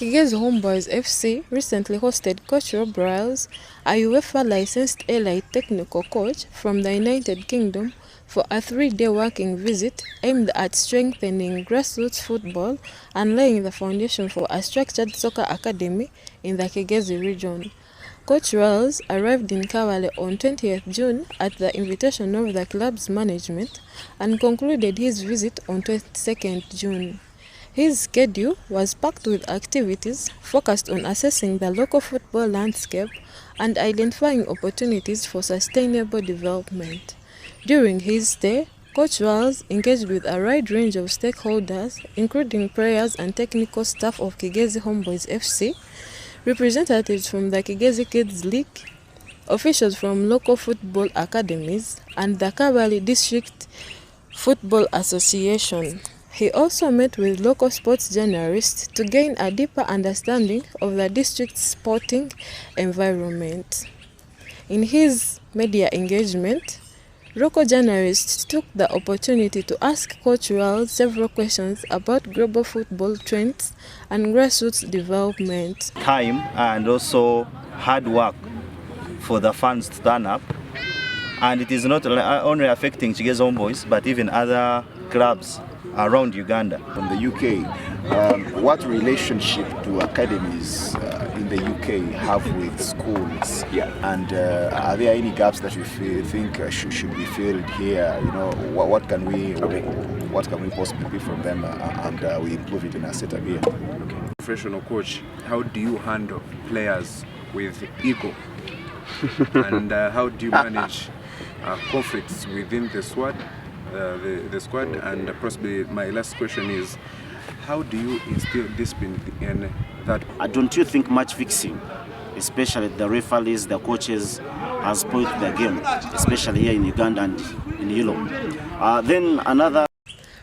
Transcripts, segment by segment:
Kigezi Homeboys FC recently hosted Coach Ryles, a UEFA-licensed allied technical coach from the United Kingdom, for a 3-day working visit aimed at strengthening grassroots football and laying the foundation for a structured soccer academy in the Kigezi region. Coach Ryles arrived in Kabale on 20th June at the invitation of the club's management and concluded his visit on 22nd June. His schedule was packed with activities focused on assessing the local football landscape and identifying opportunities for sustainable development. During his stay, Coach Ryles engaged with a wide range of stakeholders, including players and technical staff of Kigezi Homeboys FC, representatives from the Kigezi Kids League, officials from local football academies, and the Kabale District Football Association. He also met with local sports journalists to gain a deeper understanding of the district's sporting environment. In his media engagement, local journalists took the opportunity to ask Coach Ryles several questions about global football trends and grassroots development. Time and also hard work for the fans to turn up, and it is not only affecting Kigezi Homeboys but even other clubs around Uganda. From the UK, what relationship do academies in the UK have with schools? Yeah. And are there any gaps that you think should be filled here? You know, what can we possibly pick from them and we improve it in our setup here? Okay. Professional coach, how do you handle players with ego? And how do you manage conflicts within the squad? The squad, and possibly my last question is, how do you instill discipline in that? Don't you think match fixing, especially the referees, the coaches, has spoiled the game, especially here in Uganda and in Europe? Then another.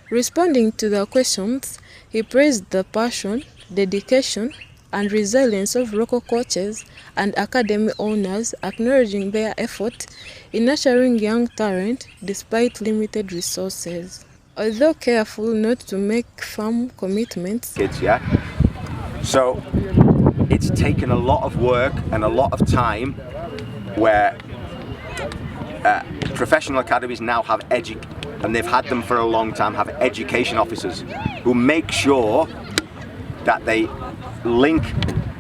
Responding to the questions, he praised the passion, dedication, and resilience of local coaches and academy owners, acknowledging their effort in nurturing young talent despite limited resources. Although careful not to make firm commitments, kids, yeah. So it's taken a lot of work and a lot of time where professional academies now have and they've had them for a long time, have education officers who make sure that they link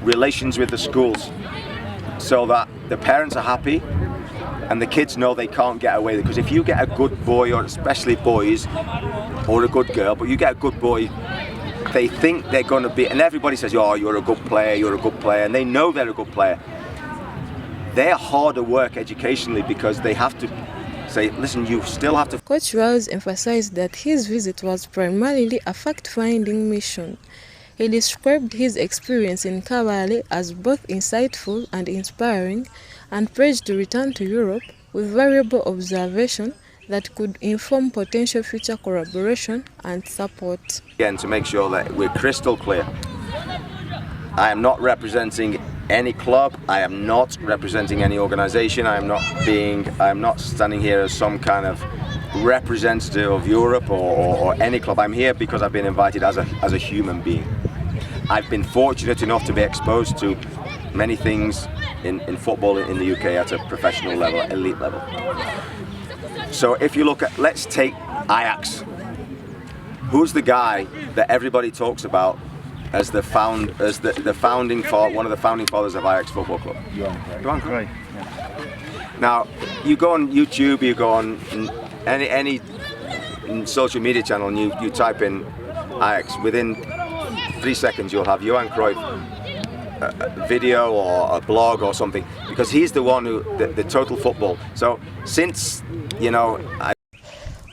relations with the schools so that the parents are happy and the kids know they can't get away. Because if you get a good boy, or especially boys, or a good girl, but you get a good boy, they think they're going to be, and everybody says, oh, you're a good player, and they know they're a good player. They're harder work educationally because they have to say, listen, you still have to. Coach Ryles emphasized that his visit was primarily a fact-finding mission. He described his experience in Kabale as both insightful and inspiring, and pledged to return to Europe with valuable observation that could inform potential future collaboration and support. Again, to make sure that we're crystal clear, I am not representing any club, I am not representing any organization, I am not standing here as some kind of representative of Europe or any club. I'm here because I've been invited as a human being. I've been fortunate enough to be exposed to many things in football in the UK at a professional level, elite level. So if you look at, let's take Ajax. Who's the guy that everybody talks about as one of the founding fathers of Ajax Football Club? Johan Cruyff. Now, you go on YouTube, you go on any social media channel, and you type in Ajax. Within 3 seconds, you'll have Johan Cruyff video or a blog or something, because he's the one who the total football. So since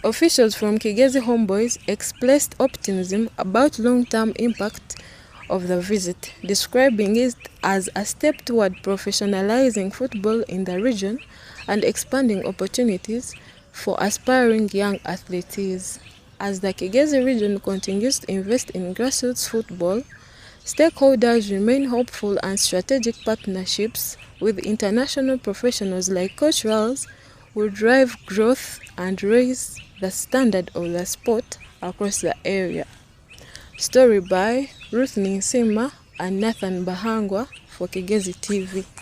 officials from Kigezi Homeboys expressed optimism about long-term impact of the visit, describing it as a step toward professionalizing football in the region and expanding opportunities for aspiring young athletes. As the Kigezi region continues to invest in grassroots football, stakeholders remain hopeful, and strategic partnerships with international professionals like Coach Ryles will drive growth and raise the standard of the sport across the area. Story by Ruth Ninsima and Nathan Bahangwa for Kigezi TV.